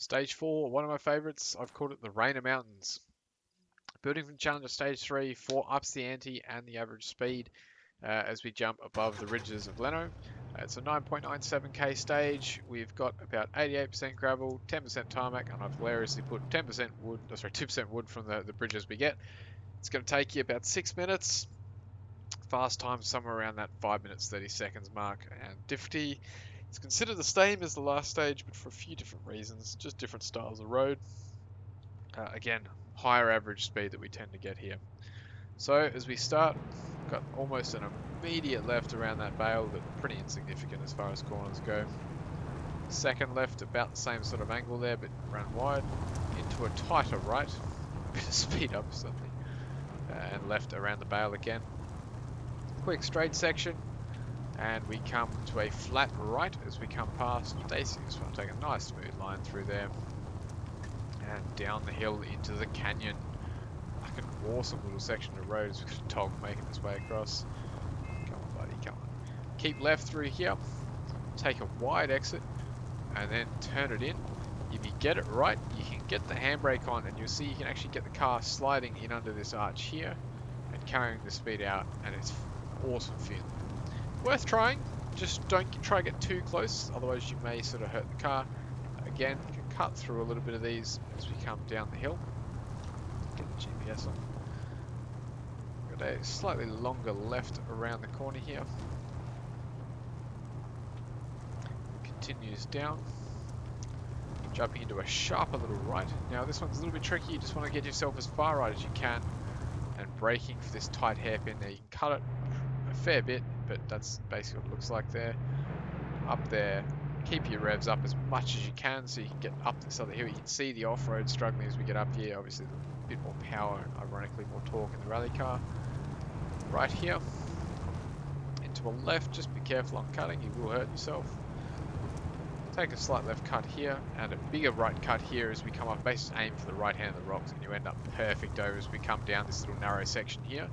Stage 4, one of my favourites, I've called it the Rainer Mountains. Building from Challenger Stage 3, 4 ups the ante and the average speed as we jump above the ridges of Leno. It's a 9.97k stage. We've got about 88% gravel, 10% tarmac, and I've hilariously put 10% wood, 2% wood from the bridges we get. It's going to take you about 6 minutes. Fast time somewhere around that 5 minutes 30 seconds mark, and difficulty is considered the same as the last stage, but for a few different reasons, just different styles of road. Again, higher average speed that we tend to get here. So as we start, we've got almost an immediate left around that bale, but pretty insignificant as far as corners go. Second left, about the same sort of angle there, but run wide into a tighter right, a bit of speed up suddenly, and left around the bale again. Quick straight section, and we come to a flat right as we come past Daisy. So I'll take a nice smooth line through there, and down the hill into the canyon. Like an awesome little section of road as we've got a dog making its way across. Come on, buddy, come on. Keep left through here, take a wide exit, and then turn it in. If you get it right, you can get the handbrake on, and you'll see you can actually get the car sliding in under this arch here and carrying the speed out, and it's awesome feeling. Worth trying, just don't try to get too close, otherwise you may sort of hurt the car. Again, you can cut through a little bit of these as we come down the hill. Get the GPS on. Got a slightly longer left around the corner here. Continues down. Jumping into a sharper little right. Now this one's a little bit tricky, you just want to get yourself as far right as you can, and braking for this tight hairpin there. You can cut it a fair bit, but that's basically what it looks like there. Up there, keep your revs up as much as you can so you can get up this other hill. You can see the off-road struggling as we get up here. Obviously a bit more power and ironically more torque in the rally car. Right here, into a left, just be careful on cutting, you will hurt yourself. Take a slight left cut here, and a bigger right cut here as we come up. Basically aim for the right hand of the rocks, and you end up perfect over as we come down this little narrow section here.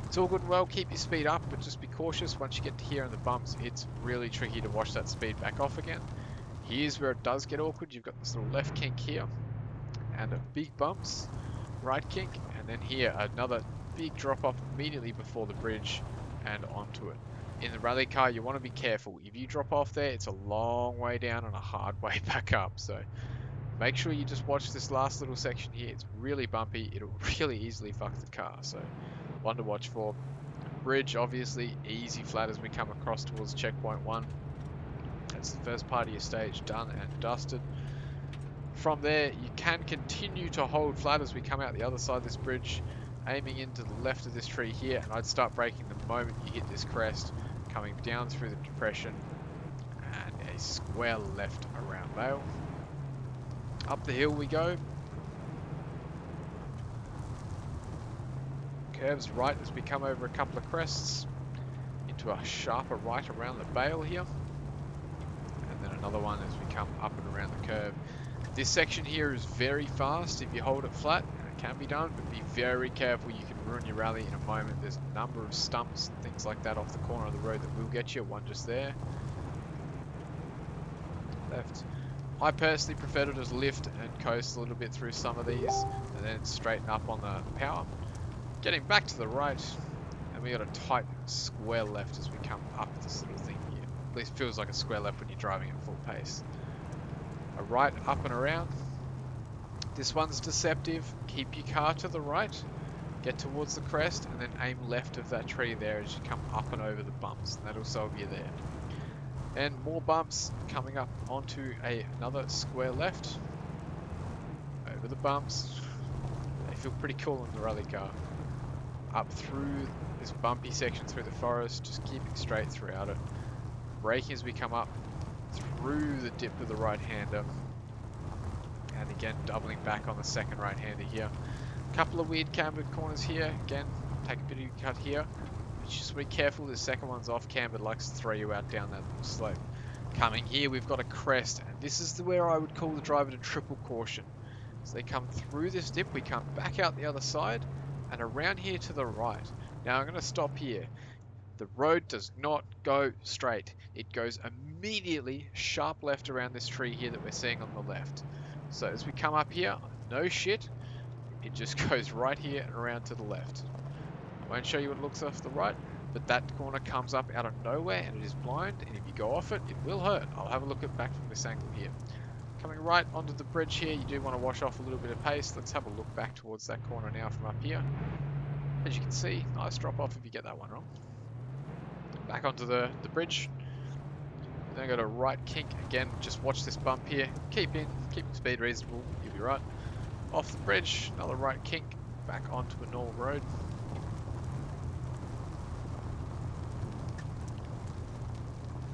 It's all good and well, keep your speed up, but just be cautious. Once you get to here in the bumps, it's really tricky to wash that speed back off again. Here's where it does get awkward. You've got this little left kink here, and a big bumps, right kink, and then here, another big drop off immediately before the bridge and onto it. In the rally car, you want to be careful. If you drop off there, it's a long way down and a hard way back up. So make sure you just watch this last little section here. It's really bumpy. It'll really easily fuck the car. So one to watch for. Bridge, obviously, easy flat as we come across towards checkpoint 1. That's the first part of your stage done and dusted. From there, you can continue to hold flat as we come out the other side of this bridge, aiming into the left of this tree here, and I'd start braking the moment you hit this crest, coming down through the depression, and a square left around Vale. Up the hill we go. Curves right as we come over a couple of crests, into a sharper right around the bale here, and then another one as we come up and around the curve. This section here is very fast if you hold it flat, and it can be done, but be very careful, you can ruin your rally in a moment. There's a number of stumps and things like that off the corner of the road that will get you, one just there. Left. I personally prefer to just lift and coast a little bit through some of these, and then straighten up on the power. Getting back to the right, and we got a tight square left as we come up this little thing here. At least it feels like a square left when you're driving at full pace. A right up and around. This one's deceptive. Keep your car to the right, get towards the crest, and then aim left of that tree there as you come up and over the bumps, and that'll solve you there. And more bumps coming up onto another square left. Over the bumps. They feel pretty cool in the rally car. Up through this bumpy section through the forest, just keeping straight throughout it. Braking as we come up through the dip of the right-hander. And again, doubling back on the second right-hander here. A couple of weird cambered corners here. Again, take a bit of a cut here. Just be careful, the second one's off cambered, likes to throw you out down that little slope. Coming here, we've got a crest, and this is where I would call the driver to triple caution. So they come through this dip, we come back out the other side, and around here to the right. Now I'm going to stop here. The road does not go straight. It goes immediately sharp left around this tree here that we're seeing on the left. So as we come up here, no shit, it just goes right here and around to the left. I won't show you what it looks off the right, but that corner comes up out of nowhere and it is blind, and if you go off it, it will hurt. I'll have a look at back from this angle here. Coming right onto the bridge here, you do want to wash off a little bit of pace. Let's have a look back towards that corner now from up here. As you can see, nice drop off if you get that one wrong. Back onto the bridge. Then got a right kink. Again, just watch this bump here. Keep your speed reasonable, you'll be right. Off the bridge, another right kink. Back onto a normal road.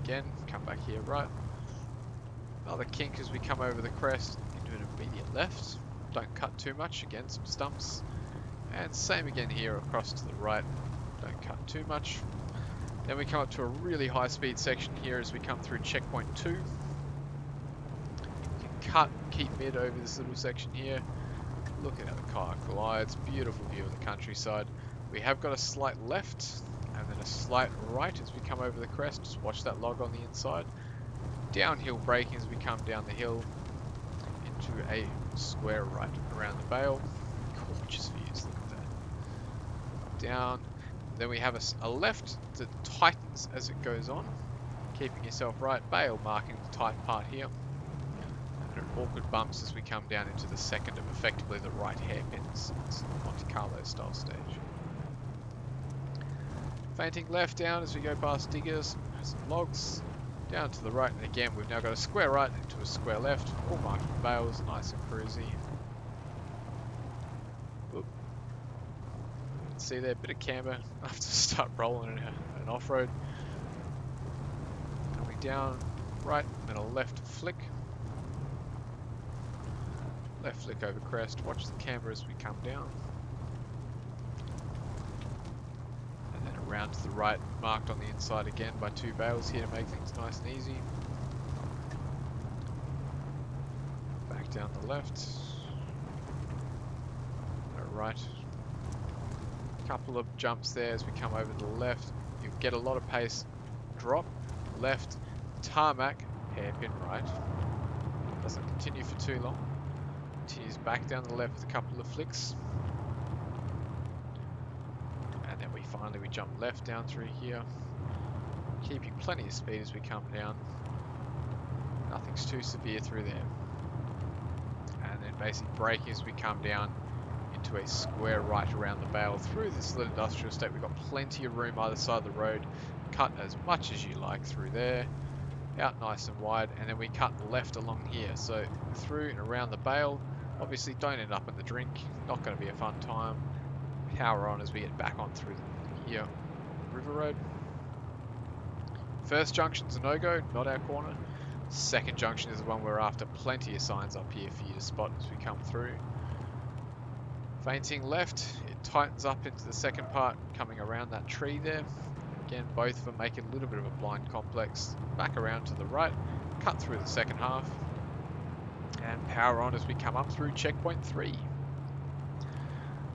Again, come back here right. Another kink as we come over the crest into an immediate left. Don't cut too much, again some stumps. And same again here across to the right. Don't cut too much. Then we come up to a really high speed section here as we come through checkpoint 2. You can cut, keep mid over this little section here. Look at how the car glides, beautiful view of the countryside. We have got a slight left and then a slight right as we come over the crest. Just watch that log on the inside. Downhill braking as we come down the hill into a square right around the bale. Gorgeous views, look at that. Down, then we have a left that tightens as it goes on, keeping yourself right, bale marking the tight part here. And awkward bumps as we come down into the second of effectively the right hairpins. It's Monte Carlo style stage. Fainting left down as we go past diggers, some logs. Down to the right, and again we've now got a square right into a square left, all marked with bales, nice and cruisy. Oop. See there, bit of camber, I have to start rolling in an off-road. Coming down, right, and a left flick. Left flick over crest, watch the camber as we come down. Around to the right, marked on the inside again by 2 bales here to make things nice and easy. Back down the left. Right. Couple of jumps there as we come over to the left. You get a lot of pace. Drop, left, tarmac, hairpin right. Doesn't continue for too long. Continues back down the left with a couple of flicks. Finally we jump left down through here, keeping plenty of speed as we come down. Nothing's too severe through there. And then basically braking as we come down into a square right around the bale through this little industrial estate. We've got plenty of room either side of the road. Cut as much as you like through there. Out nice and wide, and then we cut left along here. So through and around the bale. Obviously don't end up in the drink. Not going to be a fun time. Power on as we get back on through here, River Road. First junction's a no-go, not our corner. Second junction is the one we're after. Plenty of signs up here for you to spot as we come through. Fainting left, it tightens up into the second part, coming around that tree there. Again, both of them make it a little bit of a blind complex. Back around to the right, cut through the second half. And power on as we come up through checkpoint 3.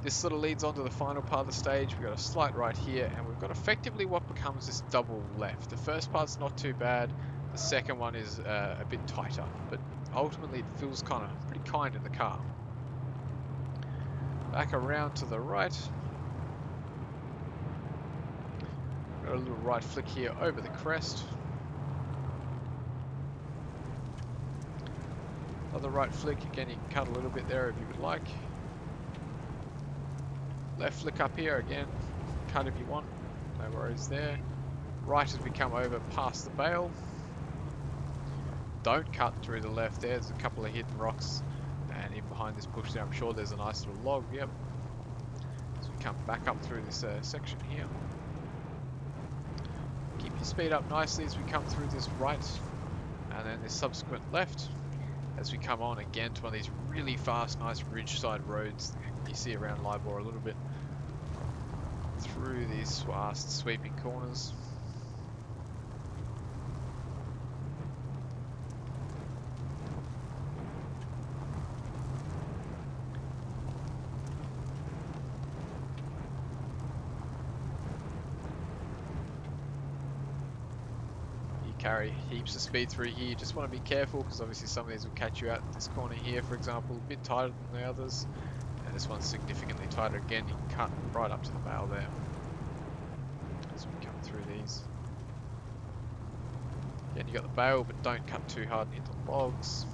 This sort of leads on to the final part of the stage. We've got a slight right here, and we've got effectively what becomes this double left. The first part's not too bad. The second one is a bit tighter, but ultimately it feels kind of pretty kind in the car. Back around to the right. Got a little right flick here over the crest. Another right flick. Again, you can cut a little bit there if you would like. Left flick up here again, cut if you want, no worries there. Right as we come over past the bale. Don't cut through the left there, there's a couple of hidden rocks, and in behind this bush there I'm sure there's a nice little log, yep. As we come back up through this section here. Keep your speed up nicely as we come through this right, and then this subsequent left. As we come on again to one of these really fast, nice ridge-side roads you see around Lybor a little bit. Through these vast, sweeping corners. carry heaps of speed through here. You just want to be careful because obviously some of these will catch you out. This corner here, for example, a bit tighter than the others. And this one's significantly tighter again. You can cut right up to the bale there as we come through these. Again, you got the bale, but don't cut too hard and hit the logs.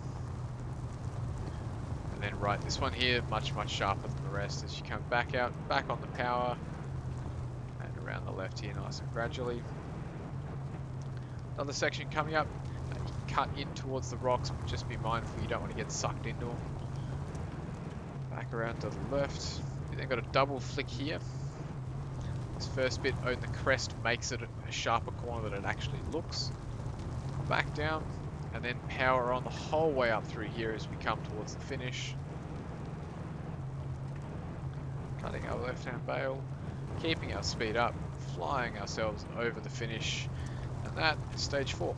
And then right, this one here, much sharper than the rest as you come back out, back on the power, and around the left here nice and gradually. Another section coming up, you can cut in towards the rocks, but just be mindful you don't want to get sucked into them. Back around to the left. You then got a double flick here. This first bit on the crest makes it a sharper corner than it actually looks. Back down, and then power on the whole way up through here as we come towards the finish. Cutting our left-hand bale, keeping our speed up, flying ourselves over the finish, and that is stage 4.